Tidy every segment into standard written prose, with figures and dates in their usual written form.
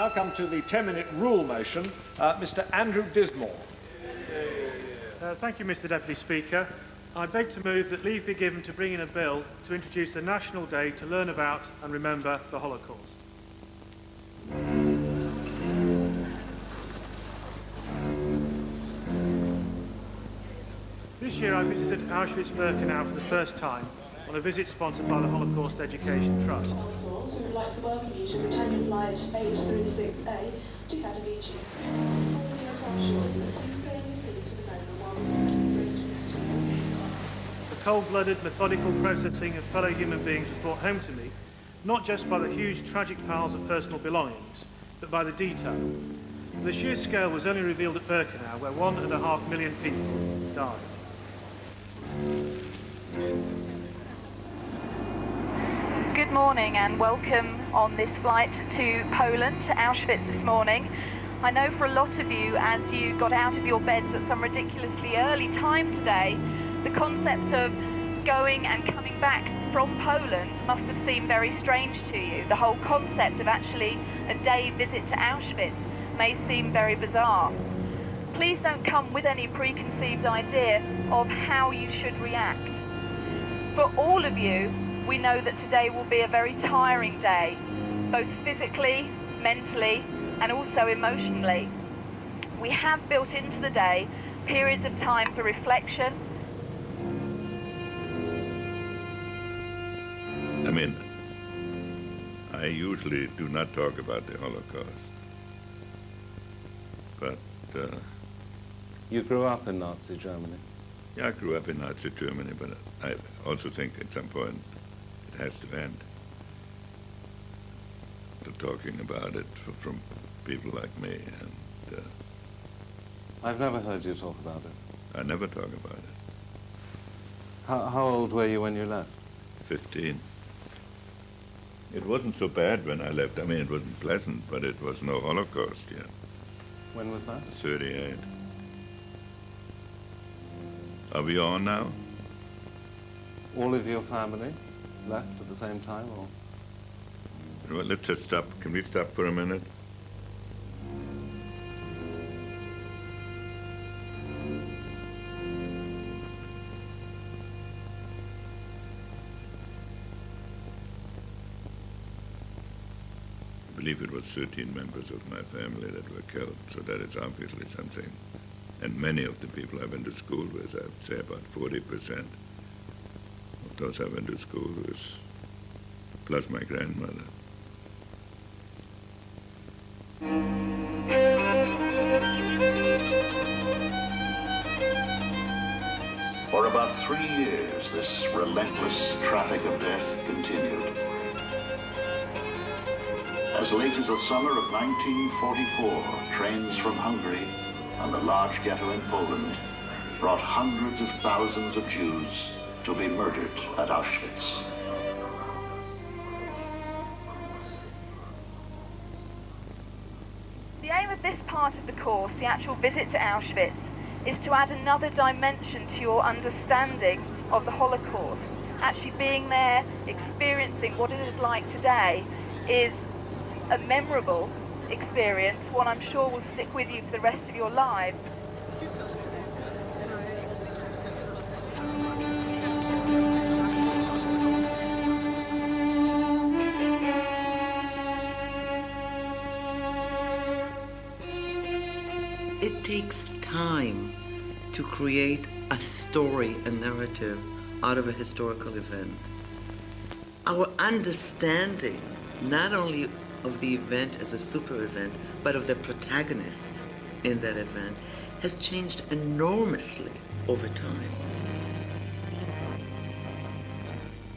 Now come to the 10-minute rule motion. Mr. Andrew Dismore. Thank you, Mr. Deputy Speaker. I beg to move that leave be given to bring in a bill to introduce a national day to learn about and remember the Holocaust. This year I visited Auschwitz-Birkenau for the first time on a visit sponsored by the Holocaust Education Trust. We would like to welcome you to Britannia Flight 836A to Katowice. The cold-blooded, methodical processing of fellow human beings was brought home to me, not just by the huge tragic piles of personal belongings, but by the detail. The sheer scale was only revealed at Birkenau, where 1.5 million people died. Good morning and welcome on this flight to Poland, to Auschwitz this morning. I know for a lot of you, as you got out of your beds at some ridiculously early time today, the concept of going and coming back from Poland must have seemed very strange to you. The whole concept of actually a day visit to Auschwitz may seem very bizarre. Please don't come with any preconceived idea of how you should react. For all of you, we know that today will be a very tiring day, both physically, mentally, and also emotionally. We have built into the day periods of time for reflection. I usually do not talk about the Holocaust, but... You grew up in Nazi Germany? Yeah, I grew up in Nazi Germany, but I also think at some point it has to end. The talking about it from people like me, and... I've never heard you talk about it. I never talk about it. How old were you when you left? 15. It wasn't so bad when I left. It wasn't pleasant, but it was no Holocaust yet. When was that? 38. Are we on now? All of your family left at the same time, or? Well, let's just stop. Can we stop for a minute? I believe it was 13 members of my family that were killed, so that is obviously something. And many of the people I went to school with, I would say about 40% of those I went to school with, plus my grandmother. For about 3 years, this relentless traffic of death continued. As late as the summer of 1944, trains from Hungary and the large ghetto in Poland brought hundreds of thousands of Jews to be murdered at Auschwitz. The aim of this part of the course, the actual visit to Auschwitz, is to add another dimension to your understanding of the Holocaust. Actually being there, experiencing what it is like today, is a memorable experience, one I'm sure will stick with you for the rest of your lives. It takes time to create a story, a narrative out of a historical event. Our understanding, not only of the event as a super event, but of the protagonists in that event, has changed enormously over time.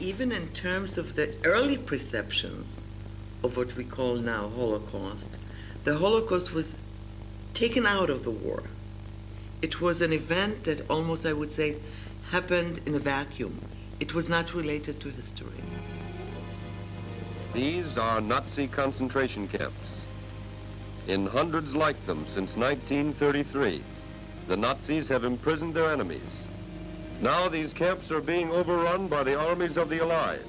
Even in terms of the early perceptions of what we call now Holocaust, the Holocaust was taken out of the war. It was an event that almost, I would say, happened in a vacuum. It was not related to history. These are Nazi concentration camps. In hundreds like them since 1933, the Nazis have imprisoned their enemies. Now these camps are being overrun by the armies of the Allies.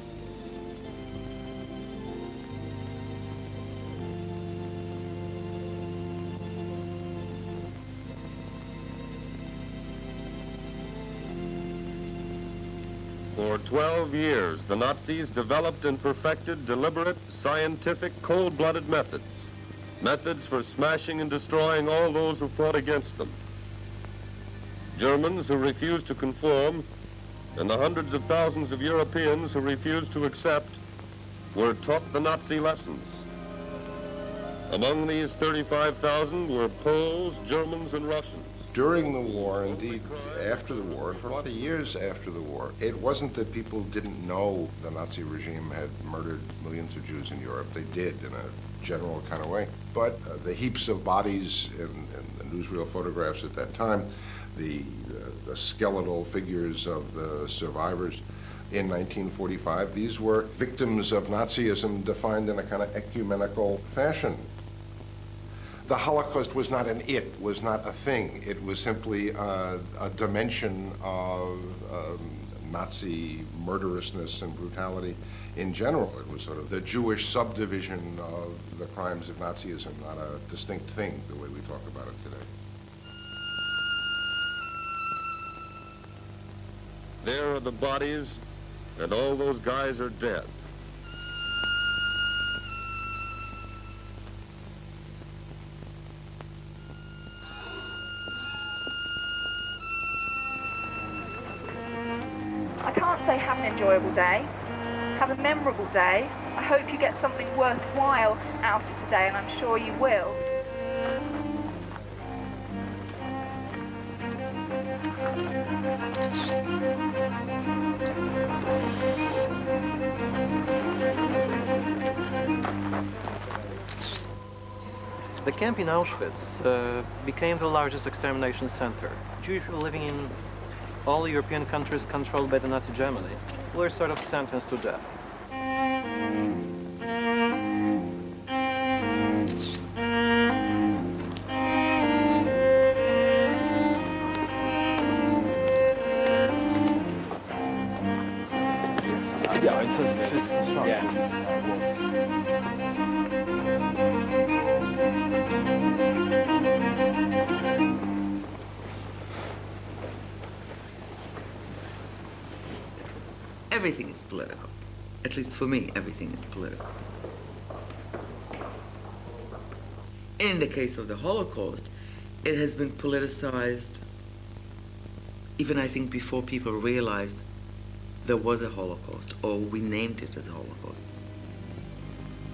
For 12 years, the Nazis developed and perfected deliberate, scientific, cold-blooded methods. Methods for smashing and destroying all those who fought against them. Germans who refused to conform, and the hundreds of thousands of Europeans who refused to accept, were taught the Nazi lessons. Among these 35,000 were Poles, Germans, and Russians. During the war, indeed after the war, for a lot of years after the war, it wasn't that people didn't know the Nazi regime had murdered millions of Jews in Europe. They did in a general kind of way. But the heaps of bodies in the newsreel photographs at that time, the skeletal figures of the survivors in 1945, these were victims of Nazism defined in a kind of ecumenical fashion. The Holocaust was not an it, was not a thing. It was simply a dimension of Nazi murderousness and brutality in general. It was sort of the Jewish subdivision of the crimes of Nazism, not a distinct thing the way we talk about it today. There are the bodies, and all those guys are dead. I can't say have an enjoyable day, have a memorable day. I hope you get something worthwhile out of today, and I'm sure you will. The camp in Auschwitz became the largest extermination center. Jews living in all European countries controlled by the Nazi Germany were sort of sentenced to death. Everything is political. At least for me, everything is political. In the case of the Holocaust, it has been politicized, even I think before people realized there was a Holocaust, or we named it as a Holocaust.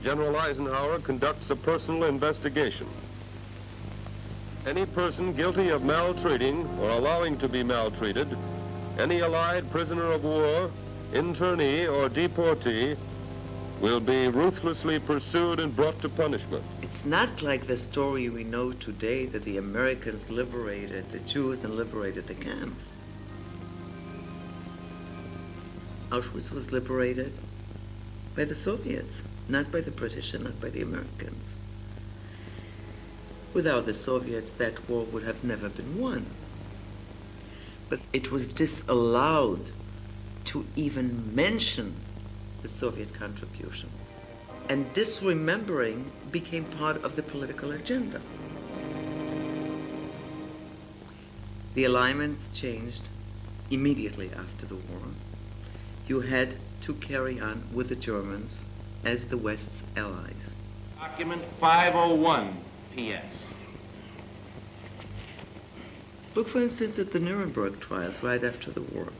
General Eisenhower conducts a personal investigation. Any person guilty of maltreating or allowing to be maltreated, any Allied prisoner of war, internee or deportee, will be ruthlessly pursued and brought to punishment. It's not like the story we know today that the Americans liberated the Jews and liberated the camps. Auschwitz was liberated by the Soviets, not by the British and not by the Americans. Without the Soviets, that war would have never been won. But it was disallowed to even mention the Soviet contribution. And disremembering became part of the political agenda. The alignments changed immediately after the war. You had to carry on with the Germans as the West's allies. Document 501, P.S. Look, for instance, at the Nuremberg trials right after the war.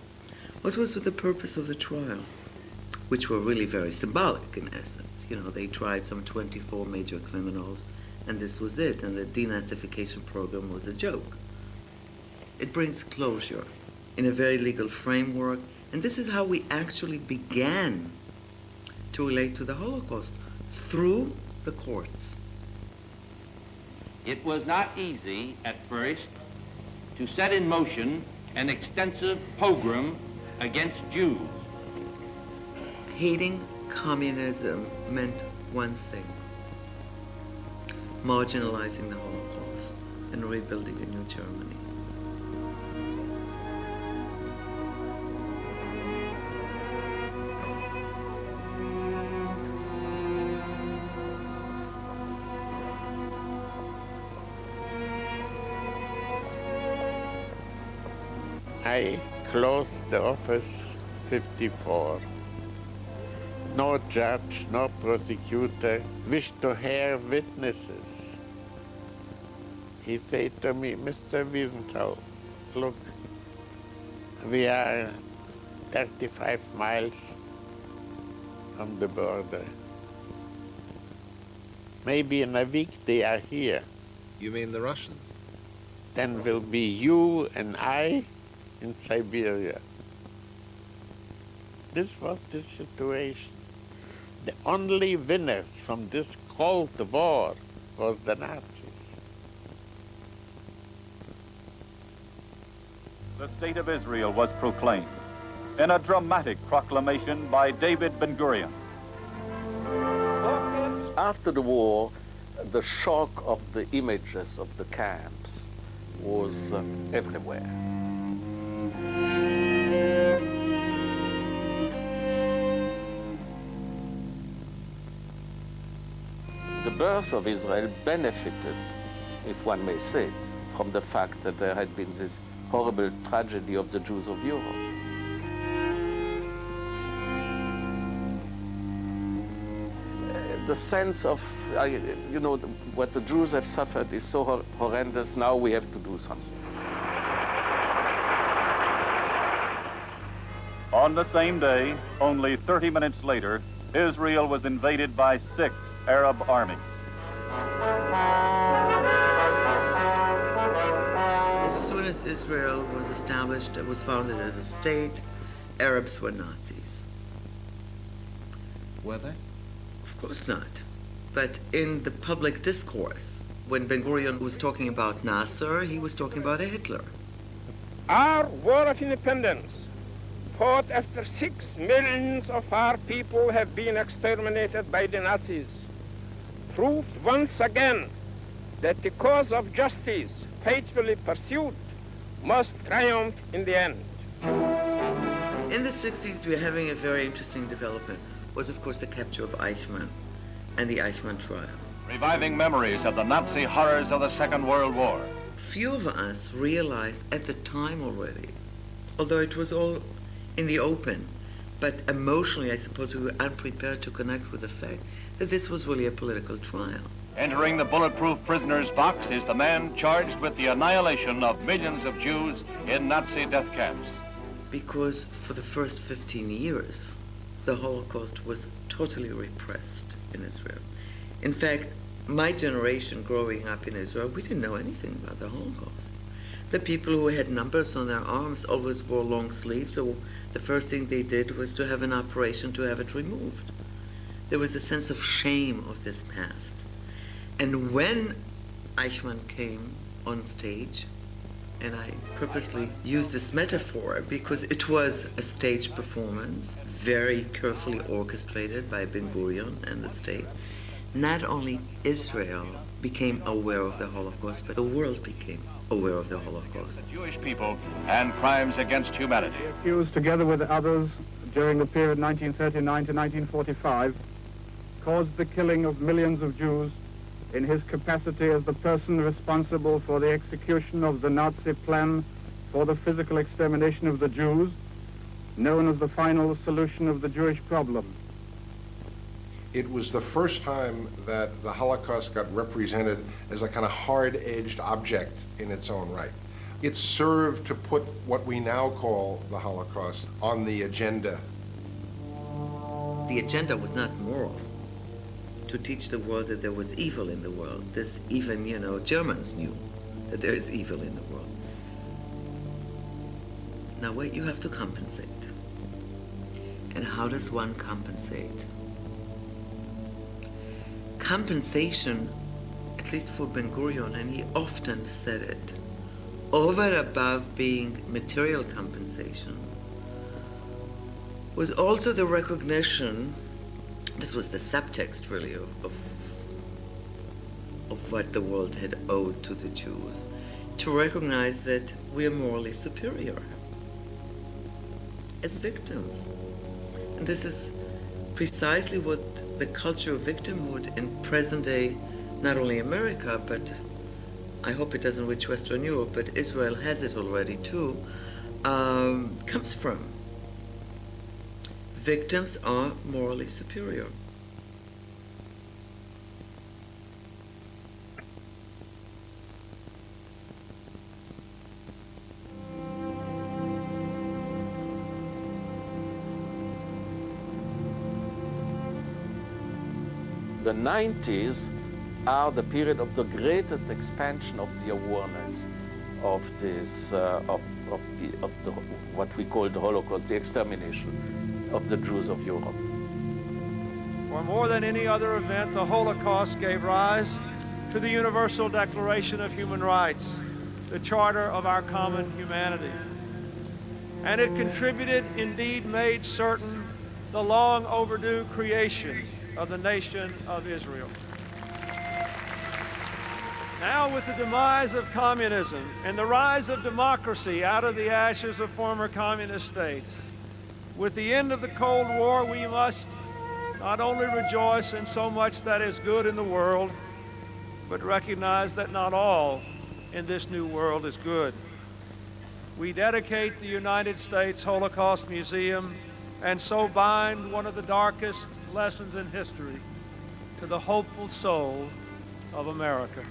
What was the purpose of the trial? Which were really very symbolic, in essence. You know, they tried some 24 major criminals, and this was it, and the denazification program was a joke. It brings closure in a very legal framework, and this is how we actually began to relate to the Holocaust, through the courts. It was not easy at first to set in motion an extensive pogrom against Jews. Hating communism meant one thing: marginalizing the Holocaust and rebuilding a new Germany. I closed the office 1954. No judge, no prosecutor wished to hear witnesses. He said to me, Mr. Wiesenthal, look, we are 35 miles from the border. Maybe in a week they are here. You mean the Russians? Then will be you and I in Siberia. This was the situation. The only winners from this Cold War was the Nazis. The State of Israel was proclaimed in a dramatic proclamation by David Ben-Gurion. After the war, the shock of the images of the camps was everywhere. The birth of Israel benefited, if one may say, from the fact that there had been this horrible tragedy of the Jews of Europe. The sense of, what the Jews have suffered is so horrendous, now we have to do something. On the same day, only 30 minutes later, Israel was invaded by 6 Arab armies. As soon as Israel was established, it was founded as a state, Arabs were Nazis. Were they? Of course not. But in the public discourse, when Ben-Gurion was talking about Nasser, he was talking about Hitler. Our war of independence, fought after 6 millions of our people have been exterminated by the Nazis, proved once again that the cause of justice, faithfully pursued, must triumph in the end. In the 60s, we were having a very interesting development. Was, of course, the capture of Eichmann and the Eichmann trial. Reviving memories of the Nazi horrors of the Second World War. Few of us realized at the time already, although it was all in the open, but emotionally, I suppose, we were unprepared to connect with the fact that this was really a political trial. Entering the bulletproof prisoner's box is the man charged with the annihilation of millions of Jews in Nazi death camps. Because for the first 15 years, the Holocaust was totally repressed in Israel. In fact, my generation growing up in Israel, we didn't know anything about the Holocaust. The people who had numbers on their arms always wore long sleeves, so the first thing they did was to have an operation to have it removed. There was a sense of shame of this past. And when Eichmann came on stage, and I purposely use this metaphor because it was a stage performance, very carefully orchestrated by Ben-Gurion and the state, not only Israel became aware of the Holocaust, but the world became aware of the Holocaust. The Jewish people and crimes against humanity. Accused together with others during the period 1939 to 1945 caused the killing of millions of Jews in his capacity as the person responsible for the execution of the Nazi plan for the physical extermination of the Jews, known as the final solution of the Jewish problem. It was the first time that the Holocaust got represented as a kind of hard-edged object in its own right. It served to put what we now call the Holocaust on the agenda. The agenda was not moral, to teach the world that there was evil in the world. This even, Germans knew that there is evil in the world. Now wait, you have to compensate. And how does one compensate? Compensation, at least for Ben-Gurion, and he often said it, over and above being material compensation, was also the recognition, this was the subtext really of what the world had owed to the Jews, to recognize that we are morally superior as victims. And this is precisely what the culture of victimhood in present day, not only America, but I hope it doesn't reach Western Europe, but Israel has it already too, comes from. victims are morally superior. The 90s are the period of the greatest expansion of the awareness of this, what we call the Holocaust, the extermination of the Jews of Europe. For more than any other event, the Holocaust gave rise to the Universal Declaration of Human Rights, the charter of our common humanity. And it contributed, indeed made certain, the long overdue creation of the nation of Israel. Now, with the demise of communism and the rise of democracy out of the ashes of former communist states, with the end of the Cold War, we must not only rejoice in so much that is good in the world, but recognize that not all in this new world is good. We dedicate the United States Holocaust Museum and so bind one of the darkest lessons in history to the hopeful soul of America.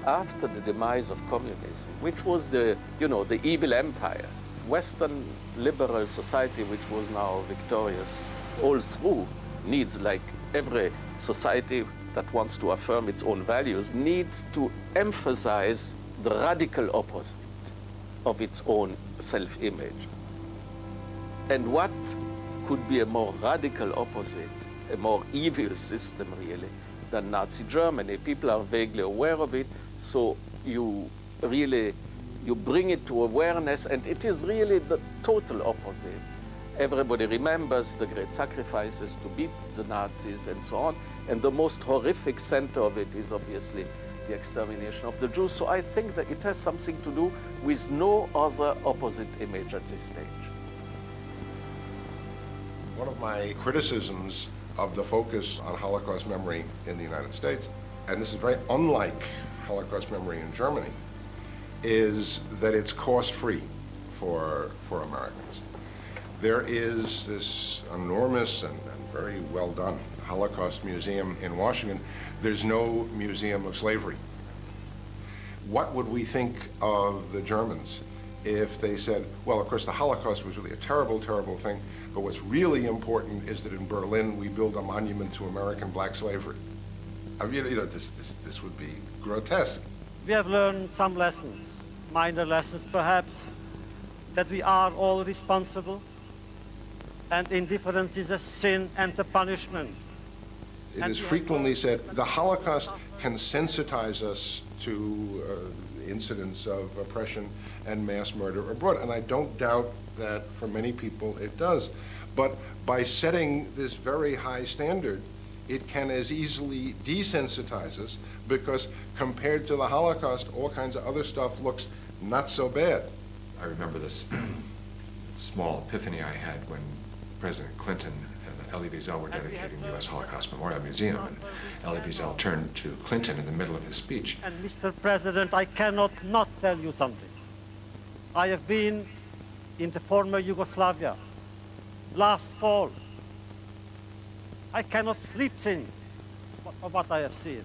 After the demise of communism, which was the evil empire, Western liberal society, which was now victorious all through, needs, like every society that wants to affirm its own values, needs to emphasize the radical opposite of its own self-image. And what could be a more radical opposite, a more evil system really, than Nazi Germany? People are vaguely aware of it, so you bring it to awareness, and it is really the total opposite. Everybody remembers the great sacrifices to beat the Nazis and so on, and the most horrific center of it is obviously the extermination of the Jews. So I think that it has something to do with no other opposite image at this stage. One of my criticisms of the focus on Holocaust memory in the United States, and this is very unlike Holocaust memory in Germany, is that it's cost-free for Americans. There is this enormous and very well done Holocaust Museum in Washington. There's no museum of slavery. What would we think of the Germans if they said, well, of course, the Holocaust was really a terrible, terrible thing, but what's really important is that in Berlin we build a monument to American black slavery. I mean, this would be grotesque. We have learned some lessons, minor lessons perhaps, that we are all responsible, and indifference is a sin and a punishment. It is frequently said the Holocaust can sensitize us to incidents of oppression and mass murder abroad, and I don't doubt that for many people it does. But by setting this very high standard, it can as easily desensitize us, because compared to the Holocaust, all kinds of other stuff looks not so bad. I remember this small epiphany I had when President Clinton and Elie Wiesel were dedicating the U.S. Holocaust Memorial Museum, and Elie Wiesel turned to Clinton in the middle of his speech. And Mr. President, I cannot not tell you something. I have been in the former Yugoslavia last fall. I cannot sleep since of what I have seen.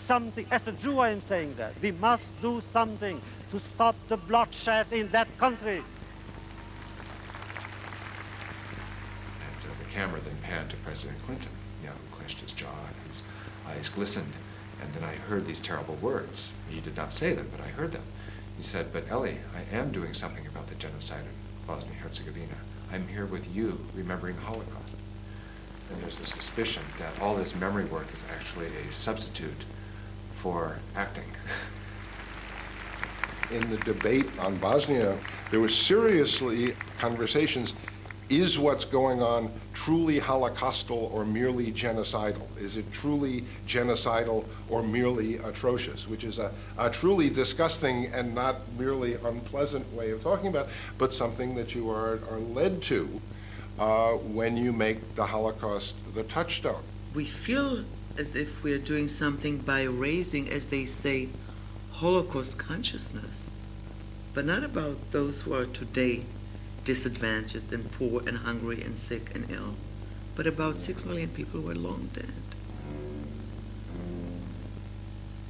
Something, as a Jew I am saying that, we must do something to stop the bloodshed in that country. And the camera then panned to President Clinton, who clenched his jaw and whose eyes glistened. And then I heard these terrible words. He did not say them, but I heard them. He said, "But Elie, I am doing something about the genocide in Bosnia-Herzegovina. I'm here with you, remembering the Holocaust." And there's the suspicion that all this memory work is actually a substitute for acting. In the debate on Bosnia, there were seriously conversations. Is what's going on truly Holocaustal or merely genocidal? Is it truly genocidal or merely atrocious? Which is a truly disgusting and not merely unpleasant way of talking about, but something that you are led to when you make the Holocaust the touchstone. we feel as if we are doing something by raising, as they say, Holocaust consciousness, but not about those who are today disadvantaged and poor and hungry and sick and ill, but about 6 million people who are long dead.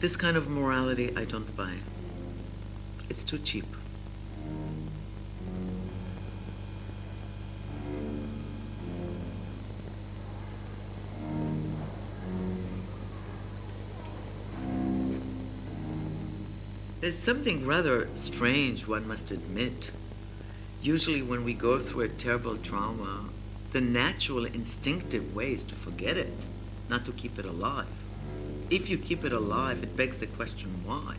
This kind of morality I don't buy. It's too cheap. There's something rather strange, one must admit. Usually when we go through a terrible trauma, the natural instinctive way is to forget it, not to keep it alive. If you keep it alive, it begs the question, why?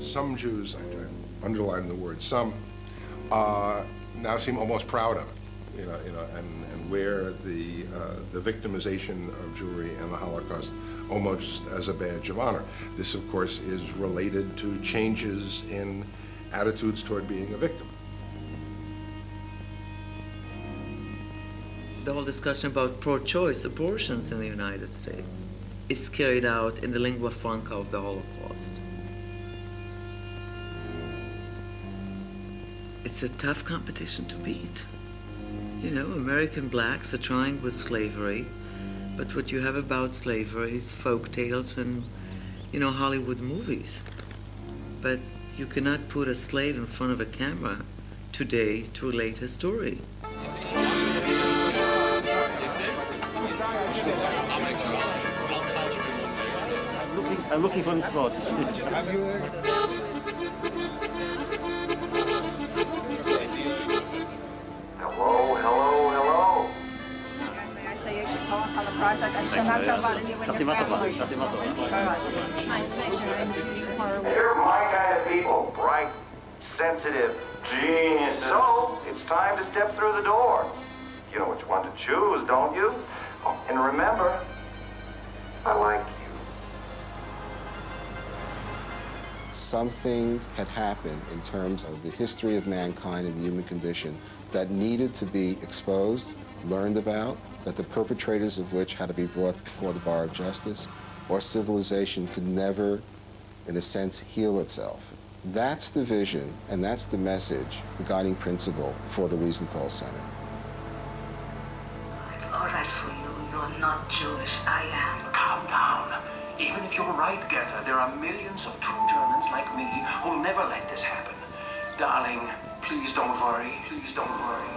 Some Jews, I underline the word some, now seem almost proud of it, and wear the victimization of Jewry and the Holocaust almost as a badge of honor. This, of course, is related to changes in attitudes toward being a victim. The whole discussion about pro-choice abortions in the United States is carried out in the lingua franca of the Holocaust. It's a tough competition to beat. You know, American blacks are trying with slavery, but what you have about slavery is folk tales and, Hollywood movies. But you cannot put a slave in front of a camera today to relate his story. I'm looking for this word. Hello. May I say you should call on the project? I'm sure not about you and your family. You're my kind of people. Bright, sensitive, geniuses. So, it's time to step through the door. You know which one to choose, don't you? Oh, and remember, I like you. Something had happened in terms of the history of mankind and the human condition that needed to be exposed, learned about, that the perpetrators of which had to be brought before the bar of justice, or civilization could never, in a sense, heal itself. That's the vision, and that's the message, the guiding principle for the Wiesenthal Center. It's all right for you. You're not Jewish. I am. Calm down. Even if you're right, Goethe, there are millions of true Germans like me who'll never let this happen. Darling, please don't worry. Please don't worry.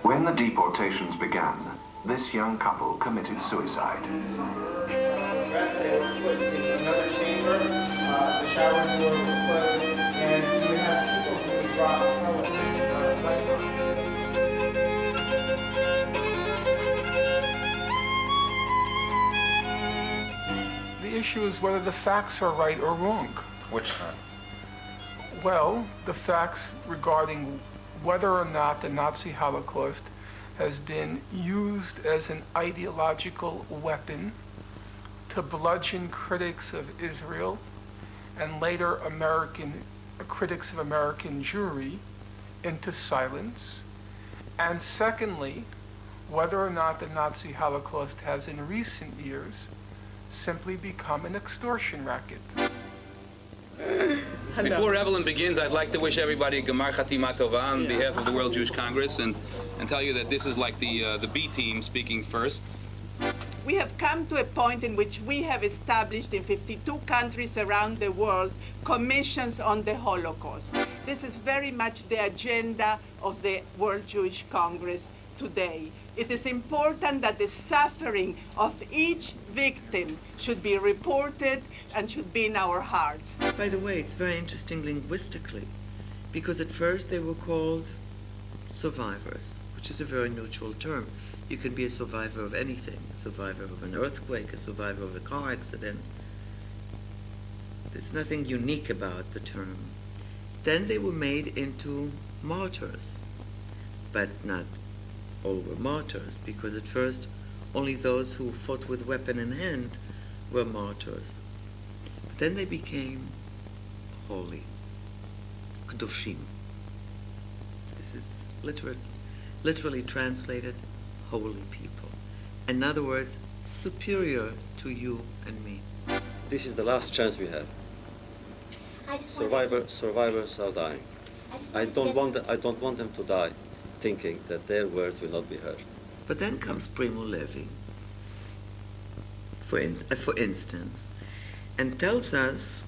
When the deportations began, this young couple committed suicide. The shower door was closed, and you would have people who would drop pellets. The issue is whether the facts are right or wrong. Which facts? Well, the facts regarding whether or not the Nazi Holocaust has been used as an ideological weapon to bludgeon critics of Israel and later critics of American Jewry into silence. And secondly, whether or not the Nazi Holocaust has in recent years simply become an extortion racket. Before Evelyn begins, I'd like to wish everybody Gemar Chatima Tova on behalf of the World Jewish Congress and tell you that this is like the B team speaking first. We have come to a point in which we have established in 52 countries around the world commissions on the Holocaust. This is very much the agenda of the World Jewish Congress today. It is important that the suffering of each victim should be reported and should be in our hearts. By the way, it's very interesting linguistically, because at first they were called survivors, which is a very neutral term. You can be a survivor of anything, a survivor of an earthquake, a survivor of a car accident. There's nothing unique about the term. Then they were made into martyrs, but not all were martyrs, because at first only those who fought with weapon in hand were martyrs. But then they became holy, kedoshim. This is literally translated holy people. In other words, superior to you and me. This is the last chance we have. Survivors are dying. I don't want them to die thinking that their words will not be heard. But then comes Primo Levi, for instance, and tells us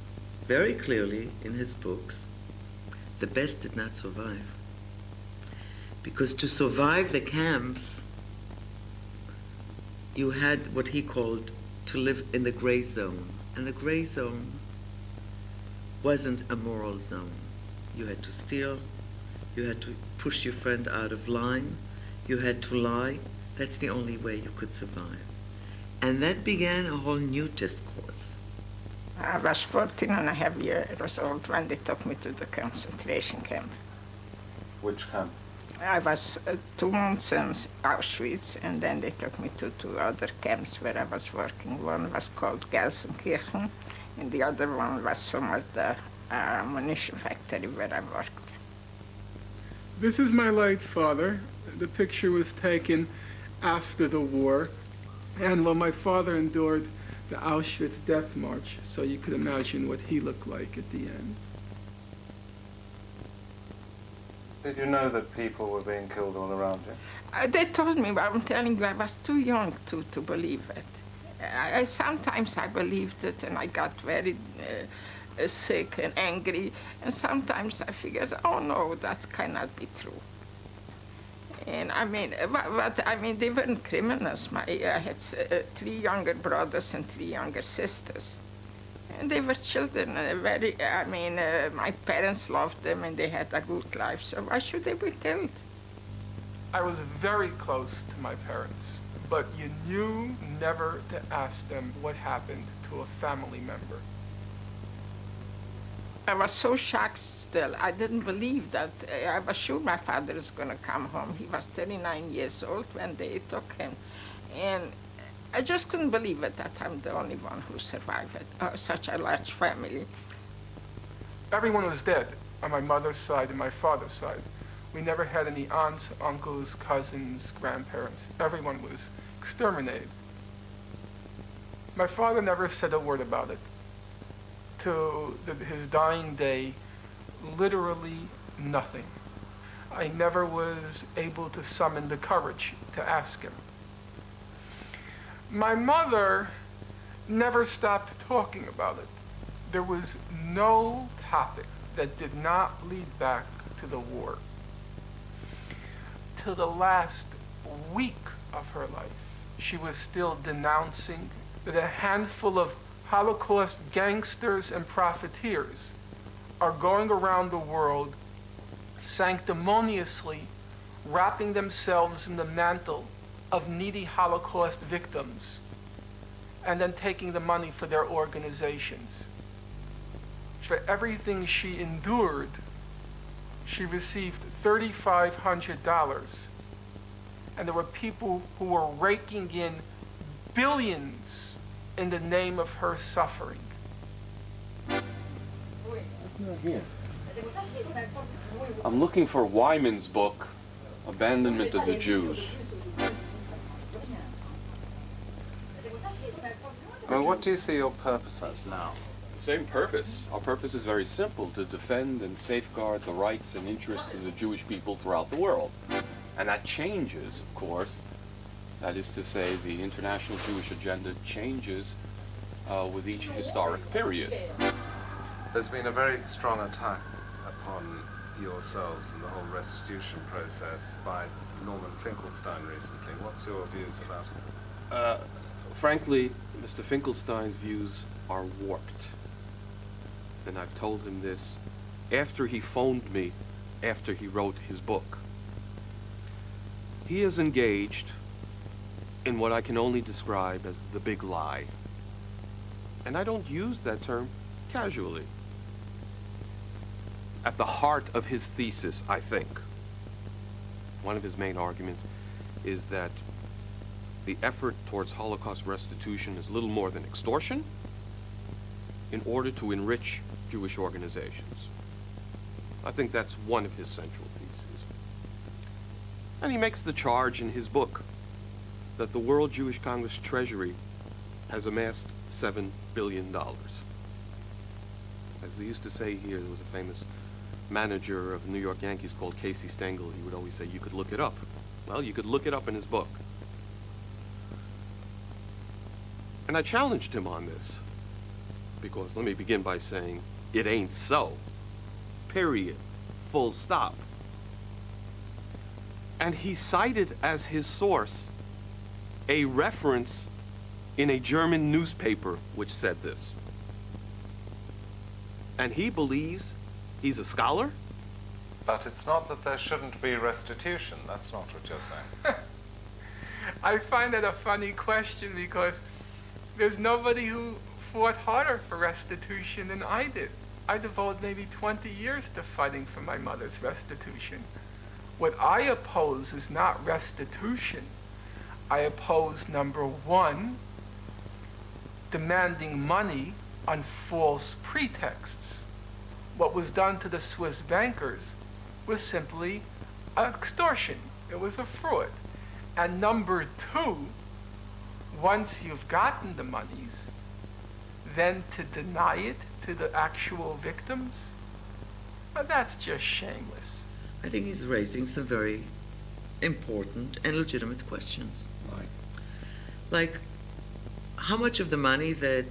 very clearly in his books, the best did not survive. Because to survive the camps, you had what he called to live in the gray zone. And the gray zone wasn't a moral zone. You had to steal, you had to push your friend out of line, you had to lie. That's the only way you could survive. And that began a whole new discourse. I was 14 and a half years old when they took me to the concentration camp. Which camp? I was 2 months in Auschwitz, and then they took me to 2 other camps where I was working. One was called Gelsenkirchen, and the other one was somewhere the ammunition factory where I worked. This is my late father. The picture was taken after the war, and when my father endured the Auschwitz death march, so you could imagine what he looked like at the end. Did you know that people were being killed all around you? They told me, but I'm telling you, I was too young to believe it. Sometimes I believed it, and I got very sick and angry, and sometimes I figured, oh no, that cannot be true. And I mean, they weren't criminals. I had 3 younger brothers and 3 younger sisters. And they were children, my parents loved them and they had a good life, so why should they be killed? I was very close to my parents, but you knew never to ask them what happened to a family member. I was so shocked still. I didn't believe that. I was sure my father is going to come home. He was 39 years old when they took him. And I just couldn't believe it that I'm the only one who survived it, such a large family. Everyone was dead on my mother's side and my father's side. We never had any aunts, uncles, cousins, grandparents. Everyone was exterminated. My father never said a word about it. To his dying day, literally nothing. I never was able to summon the courage to ask him. My mother never stopped talking about it. There was no topic that did not lead back to the war. Till the last week of her life, she was still denouncing that a handful of Holocaust gangsters and profiteers are going around the world sanctimoniously wrapping themselves in the mantle of needy Holocaust victims and then taking the money for their organizations. For everything she endured, she received $3,500. And there were people who were raking in billions in the name of her suffering. It's not here. I'm looking for Wyman's book, Abandonment of the Jews. Well, what do you see your purpose as now? Same purpose. Our purpose is very simple, to defend and safeguard the rights and interests of the Jewish people throughout the world. And that changes, of course. That is to say, the international Jewish agenda changes with each historic period. There's been a very strong attack upon yourselves and the whole restitution process by Norman Finkelstein recently. What's your views about it? Frankly, Mr. Finkelstein's views are warped. And I've told him this after he phoned me, after he wrote his book. He is engaged in what I can only describe as the big lie. And I don't use that term casually. At the heart of his thesis, I think, one of his main arguments is that the effort towards Holocaust restitution is little more than extortion in order to enrich Jewish organizations. I think that's one of his central theses. And he makes the charge in his book that the World Jewish Congress Treasury has amassed $7 billion. As they used to say here, there was a famous manager of the New York Yankees called Casey Stengel. He would always say, you could look it up. Well, you could look it up in his book. And I challenged him on this, because let me begin by saying, it ain't so. Period. Full stop. And he cited as his source a reference in a German newspaper which said this. And he believes he's a scholar? But it's not that there shouldn't be restitution. That's not what you're saying. I find that a funny question because there's nobody who fought harder for restitution than I did. I devoted maybe 20 years to fighting for my mother's restitution. What I oppose is not restitution. I oppose, number one, demanding money on false pretexts. What was done to the Swiss bankers was simply extortion. It was a fraud. And number two, once you've gotten the monies, then to deny it to the actual victims, well, that's just shameless. I think he's raising some very important and legitimate questions. Like how much of the money that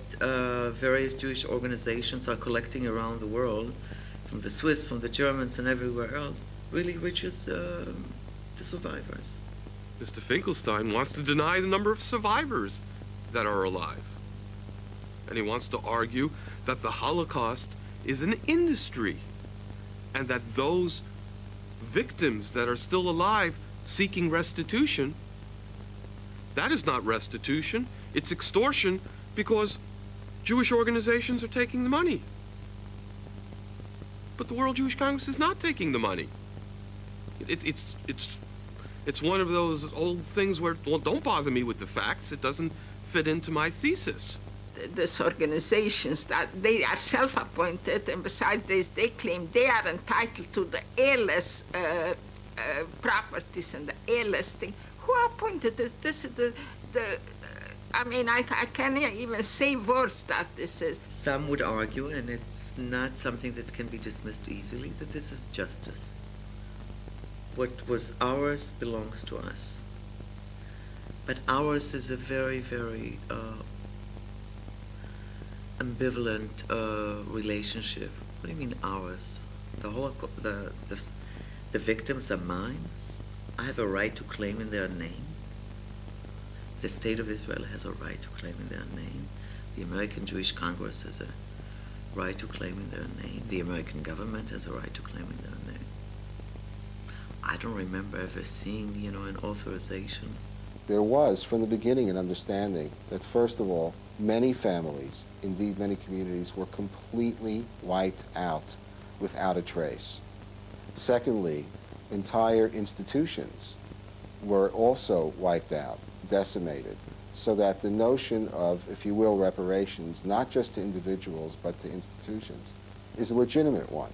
various Jewish organizations are collecting around the world, from the Swiss, from the Germans, and everywhere else, really reaches the survivors? Mr. Finkelstein wants to deny the number of survivors that are alive. And he wants to argue that the Holocaust is an industry, and that those victims that are still alive seeking restitution, that is not restitution, it's extortion, because Jewish organizations are taking the money. But the World Jewish Congress is not taking the money. It's one of those old things where, well, don't bother me with the facts, it doesn't fit into my thesis. These organizations, that they are self-appointed, and besides this, they claim they are entitled to the airless properties and the airless thing. Who appointed this? This is I mean, I can't even say words that this is. Some would argue, and it's not something that can be dismissed easily, that this is justice. What was ours belongs to us. But ours is a very, very ambivalent relationship. What do you mean ours? The Holocaust, the victims are mine. I have a right to claim in their name. The State of Israel has a right to claim in their name. The American Jewish Congress has a right to claim in their name. The American government has a right to claim in their name. I don't remember ever seeing, an authorization. There was, from the beginning, an understanding that, first of all, many families, indeed many communities, were completely wiped out without a trace. Secondly, entire institutions were also wiped out, decimated, so that the notion of, if you will, reparations, not just to individuals but to institutions, is a legitimate one.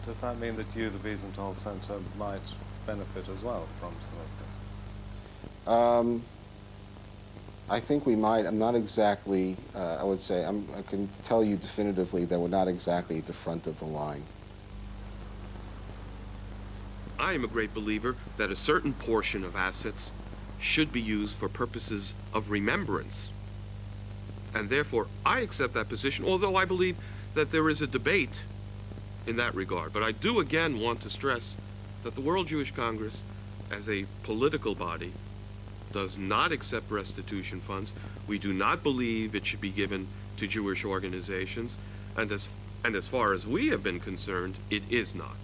Does that mean that you, the Wiesenthal Center, might benefit as well from some of this? I think we might. I'm not exactly, I would say, I can tell you definitively that we're not exactly at the front of the line. I am a great believer that a certain portion of assets should be used for purposes of remembrance. And therefore, I accept that position, although I believe that there is a debate in that regard. But I do again want to stress that the World Jewish Congress, as a political body, does not accept restitution funds. We do not believe it should be given to Jewish organizations, and as far as we have been concerned, it is not.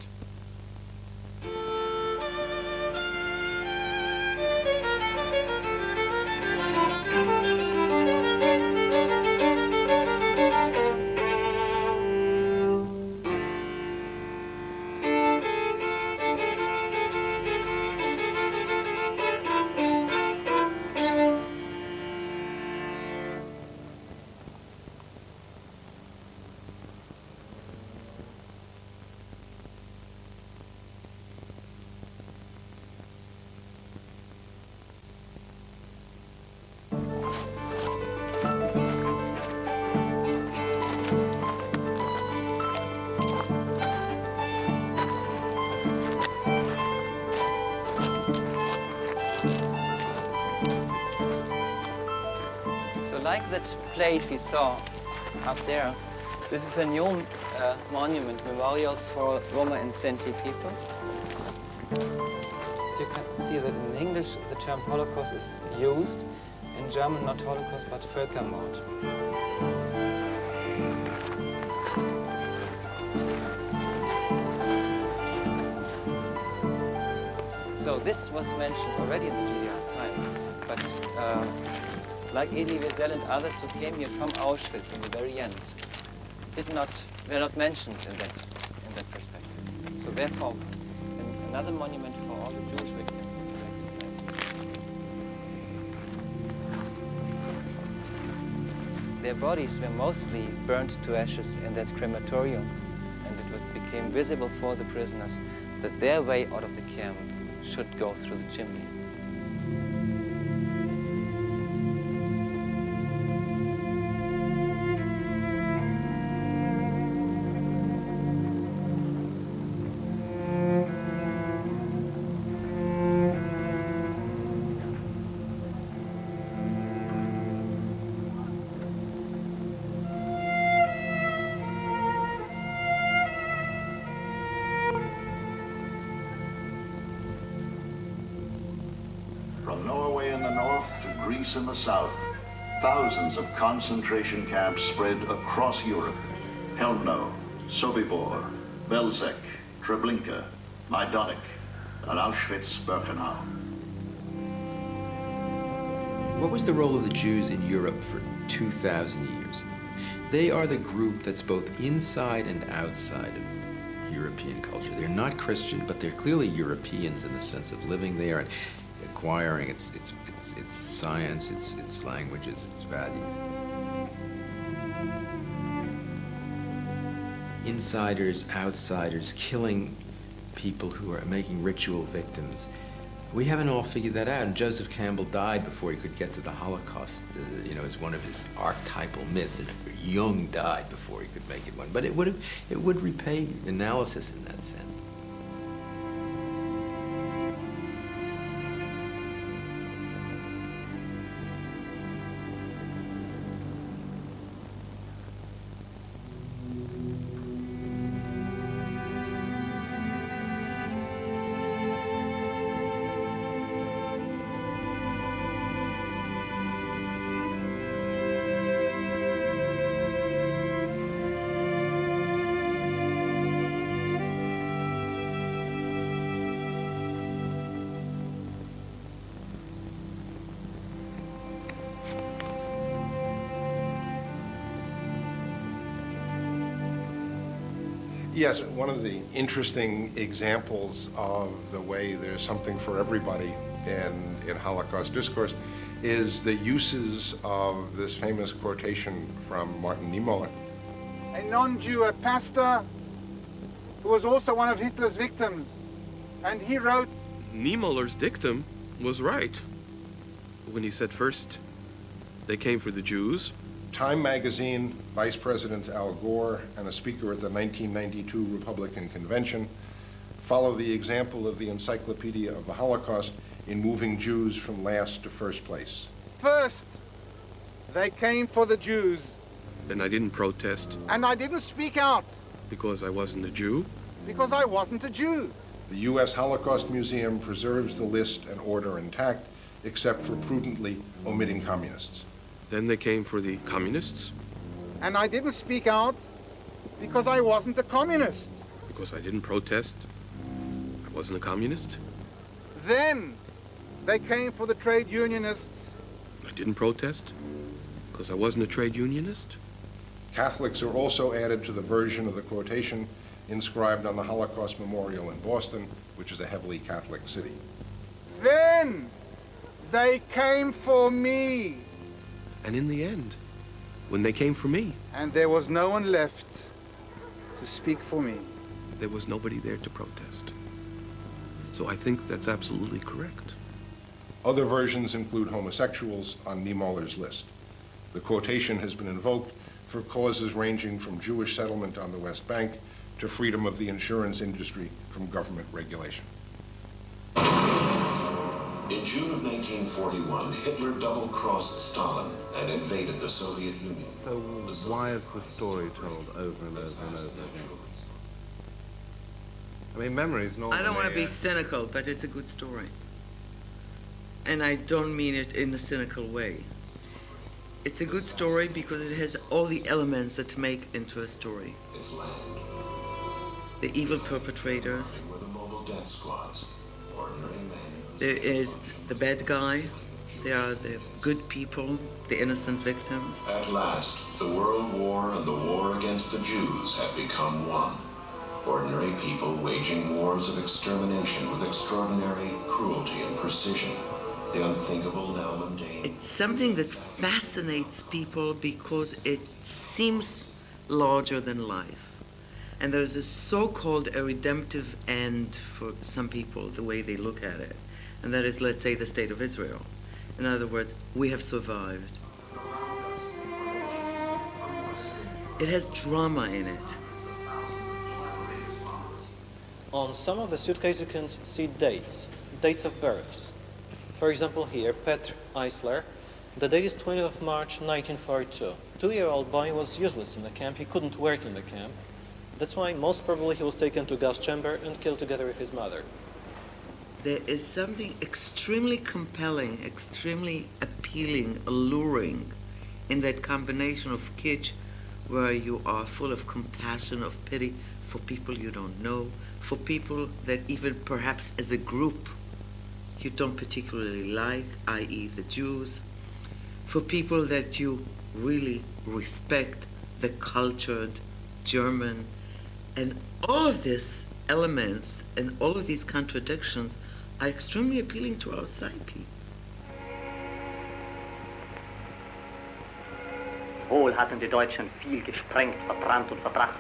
like that plate we saw up there, this is a new monument, memorial for Roma and Sinti people. So you can see that in English the term Holocaust is used, in German not Holocaust but Völkermord. So this was mentioned already in the GDR time, but like Elie Wiesel and others who came here from Auschwitz in the very end, were not mentioned in that perspective. So therefore, another monument for all the Jewish victims was erected. Their bodies were mostly burned to ashes in that crematorium, and it became visible for the prisoners that their way out of the camp should go through the chimney. From Norway in the north to Greece in the south, thousands of concentration camps spread across Europe. Helmno, Sobibor, Belzec, Treblinka, Majdanek, and Auschwitz-Birkenau. What was the role of the Jews in Europe for 2,000 years? They are the group that's both inside and outside of European culture. They're not Christian, but they're clearly Europeans in the sense of living there and acquiring its science, its languages, its values. Insiders, outsiders, killing people who are making ritual victims. We haven't all figured that out, and Joseph Campbell died before he could get to the Holocaust. It's one of his archetypal myths, and Jung died before he could make it one. But it would repay analysis in that sense. Yes, one of the interesting examples of the way there's something for everybody in Holocaust discourse is the uses of this famous quotation from Martin Niemöller. A non-Jew, a pastor, who was also one of Hitler's victims. And he wrote... Niemöller's dictum was right when he said first they came for the Jews. Time magazine, Vice President Al Gore, and a speaker at the 1992 Republican Convention follow the example of the Encyclopedia of the Holocaust in moving Jews from last to first place. First, they came for the Jews. And I didn't protest. And I didn't speak out. Because I wasn't a Jew? Because I wasn't a Jew. The U.S. Holocaust Museum preserves the list and order intact, except for prudently omitting communists. Then they came for the communists? And I didn't speak out because I wasn't a communist. Because I didn't protest? I wasn't a communist? Then they came for the trade unionists. I didn't protest? Because I wasn't a trade unionist? Catholics are also added to the version of the quotation inscribed on the Holocaust Memorial in Boston, which is a heavily Catholic city. Then they came for me. And in the end, when they came for me... And there was no one left to speak for me. There was nobody there to protest. So I think that's absolutely correct. Other versions include homosexuals on Niemöller's list. The quotation has been invoked for causes ranging from Jewish settlement on the West Bank to freedom of the insurance industry from government regulation. In June of 1941, Hitler double-crossed Stalin had invaded the Soviet Union. So why is the story told over and over and over again? I mean, memories normally... I don't want to be cynical, but it's a good story. And I don't mean it in a cynical way. It's a good story because it has all the elements that make into a story. The evil perpetrators. Death squads, ordinary men. There is the bad guy. There are the good people, the innocent victims. At last, the World War and the war against the Jews have become one. Ordinary people waging wars of extermination with extraordinary cruelty and precision. The unthinkable, now mundane. It's something that fascinates people because it seems larger than life. And there's a so-called a redemptive end for some people, the way they look at it. And that is, let's say, the state of Israel. In other words, we have survived. It has drama in it. On some of the suitcases you can see dates of births. For example here, Petr Eisler, the date is 20th of March 1942. 2-year-old boy was useless in the camp, he couldn't work in the camp. That's why most probably he was taken to gas chamber and killed together with his mother. There is something extremely compelling, extremely appealing, alluring in that combination of kitsch where you are full of compassion, of pity for people you don't know, for people that even perhaps as a group you don't particularly like, i.e. the Jews, for people that you really respect, the cultured German, and all of these elements and all of these contradictions are extremely appealing to our psyche. Wohl hatten die Deutschen viel gesprengt, verbrannt und verbracht.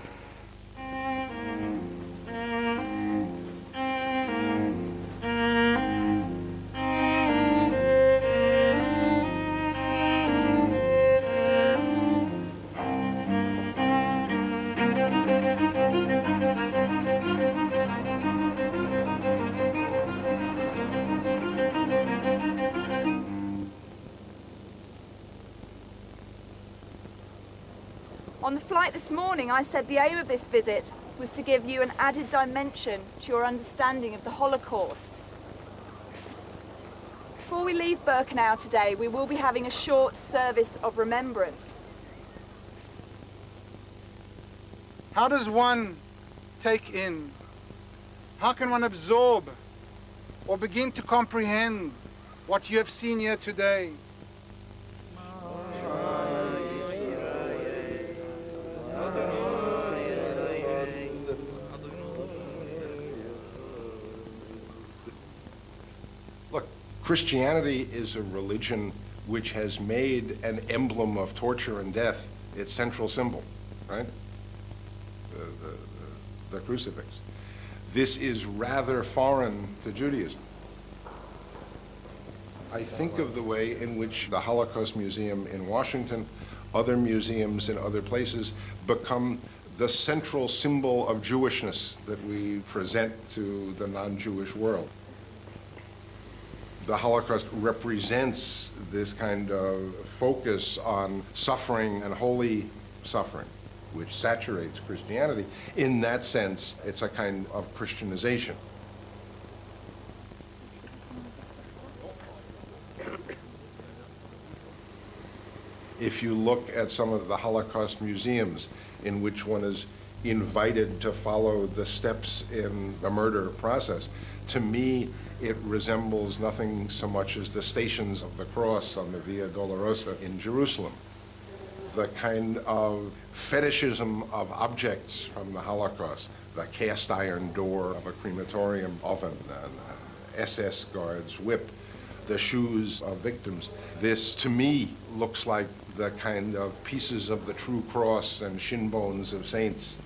On the flight this morning, I said the aim of this visit was to give you an added dimension to your understanding of the Holocaust. Before we leave Birkenau today, we will be having a short service of remembrance. How does one take in? How can one absorb or begin to comprehend what you have seen here today? Look, Christianity is a religion which has made an emblem of torture and death its central symbol, right? The crucifix. This is rather foreign to Judaism. I think of the way in which the Holocaust Museum in Washington, other museums in other places, become the central symbol of Jewishness that we present to the non-Jewish world. The Holocaust represents this kind of focus on suffering and holy suffering, which saturates Christianity. In that sense, it's a kind of Christianization. If you look at some of the Holocaust museums in which one is invited to follow the steps in the murder process, to me, it resembles nothing so much as the Stations of the Cross on the Via Dolorosa in Jerusalem. The kind of fetishism of objects from the Holocaust, the cast iron door of a crematorium oven, an SS guard's whip, the shoes of victims. This, to me, looks like the kind of pieces of the true cross and shin bones of saints.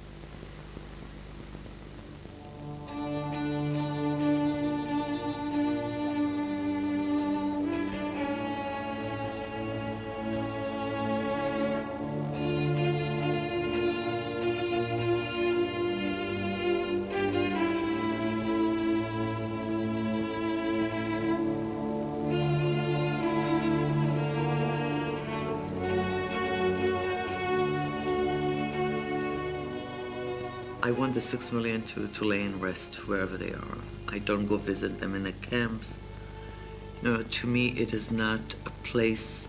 I want the 6 million to lay in rest wherever they are. I don't go visit them in the camps. No, to me it is not a place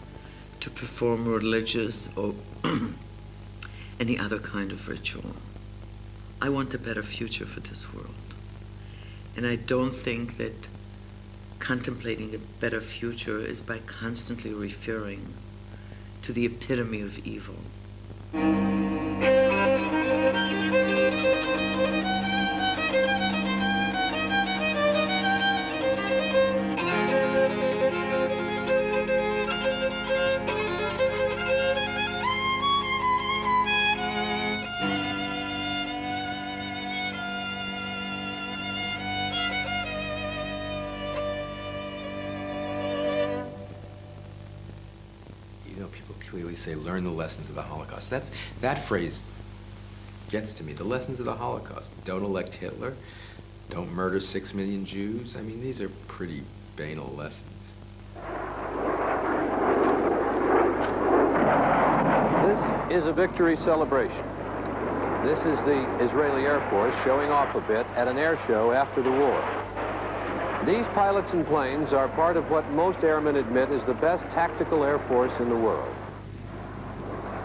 to perform religious or any other kind of ritual. I want a better future for this world. And I don't think that contemplating a better future is by constantly referring to the epitome of evil. Clearly say, learn the lessons of the Holocaust. That phrase gets to me. The lessons of the Holocaust. Don't elect Hitler. Don't murder 6 million Jews. I mean, these are pretty banal lessons. This is a victory celebration. This is the Israeli Air Force showing off a bit at an air show after the war. These pilots and planes are part of what most airmen admit is the best tactical air force in the world.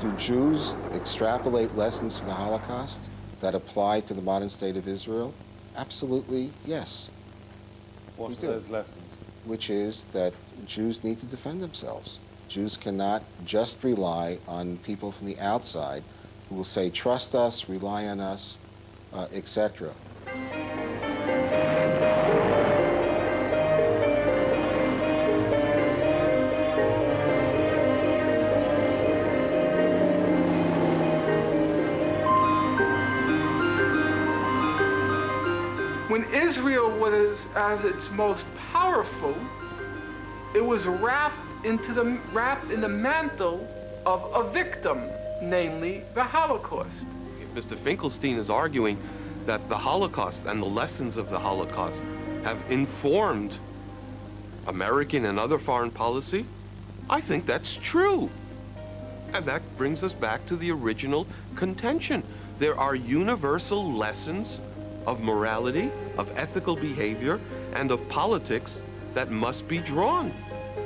Do Jews extrapolate lessons from the Holocaust that apply to the modern state of Israel? Absolutely, yes. What are those lessons? Which is that Jews need to defend themselves. Jews cannot just rely on people from the outside who will say, trust us, rely on us, etc. When Israel was at its most powerful, it was wrapped in the mantle of a victim, namely the Holocaust. Mr. Finkelstein is arguing that the Holocaust and the lessons of the Holocaust have informed American and other foreign policy. I think that's true. And that brings us back to the original contention. There are universal lessons of morality, of ethical behavior, and of politics that must be drawn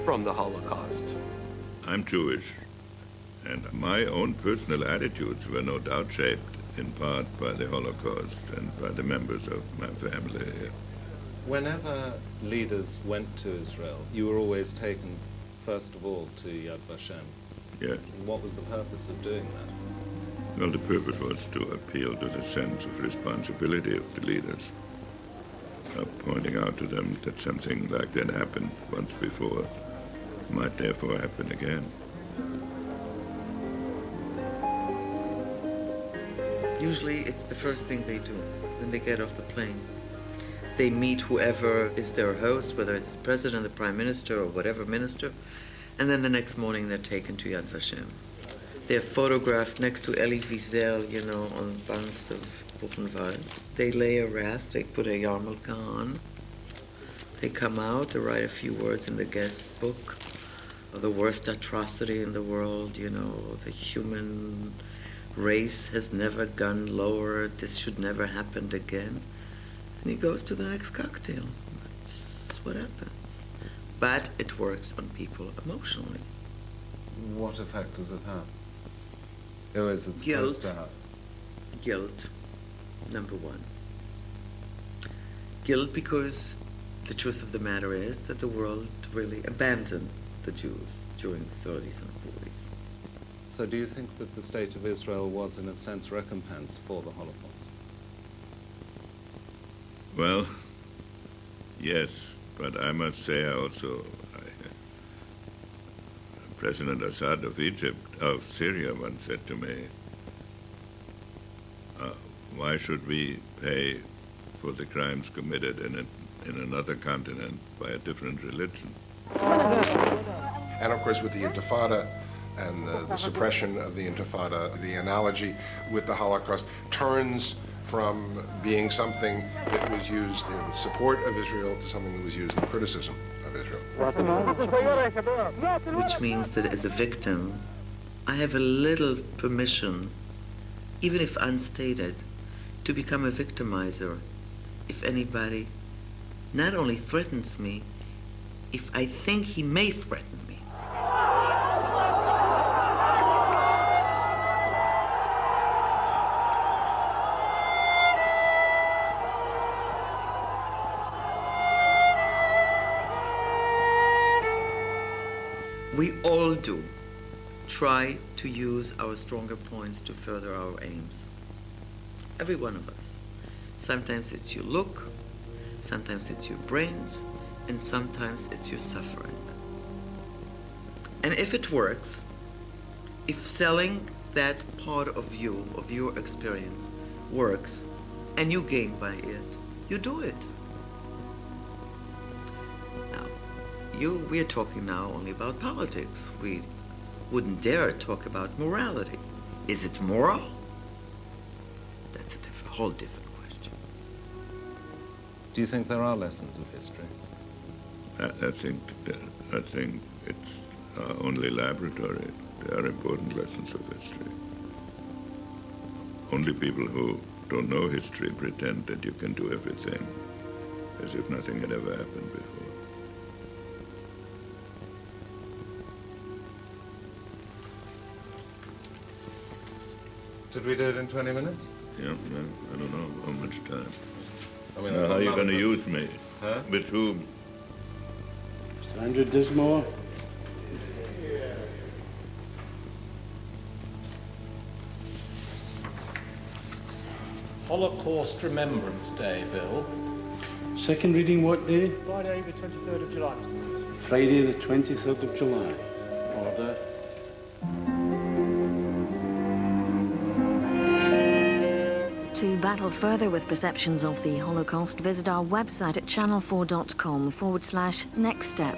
from the Holocaust. I'm Jewish, and my own personal attitudes were no doubt shaped in part by the Holocaust and by the members of my family. Whenever leaders went to Israel, you were always taken, first of all, to Yad Vashem. Yes. And what was the purpose of doing that? Well, the purpose was to appeal to the sense of responsibility of the leaders, pointing out to them that something like that happened once before might therefore happen again. Usually it's the first thing they do when they get off the plane. They meet whoever is their host, whether it's the president, the prime minister, or whatever minister, and then the next morning they're taken to Yad Vashem. They're photographed next to Elie Wiesel, you know, on banks of Buchenwald. They lay a wreath, they put a yarmulke on. They come out, they write a few words in the guest book of the worst atrocity in the world, you know, the human race has never gone lower, this should never happen again. And he goes to the next cocktail. That's what happens. But it works on people emotionally. What effect does it have? Or is it supposed to have? Guilt, number one. Guilt because the truth of the matter is that the world really abandoned the Jews during the 30s and 40s. So do you think that the state of Israel was, in a sense, recompense for the Holocaust? Well, yes, but I must say President Assad of Syria once said to me, why should we pay for the crimes committed in another continent by a different religion? And of course with the Intifada and the suppression of the Intifada, the analogy with the Holocaust turns from being something that was used in support of Israel to something that was used in criticism of Israel. Which means that as a victim, I have a little permission, even if unstated, to become a victimizer if anybody not only threatens me, if I think he may threaten me. We all do try to use our stronger points to further our aims. Every one of us. Sometimes it's your look, sometimes it's your brains, and sometimes it's your suffering. And if it works, if selling that part of you, of your experience, works, and you gain by it, you do it. We're talking now only about politics. We wouldn't dare talk about morality. Is it moral? That's a whole different question. Do you think there are lessons of history? I think it's only laboratory. There are important lessons of history. Only people who don't know history pretend that you can do everything as if nothing had ever happened before. Did we do it in 20 minutes? Yeah, I don't know how much time. I mean, how are you going to use me? Huh? With whom? Sandra Dismore. Holocaust Remembrance Day, Bill. Second reading what day? Friday the 23rd of July, Mr. Lewis. Friday the 23rd of July. Order. To battle further with perceptions of the Holocaust, visit our website at channel4.com/next step.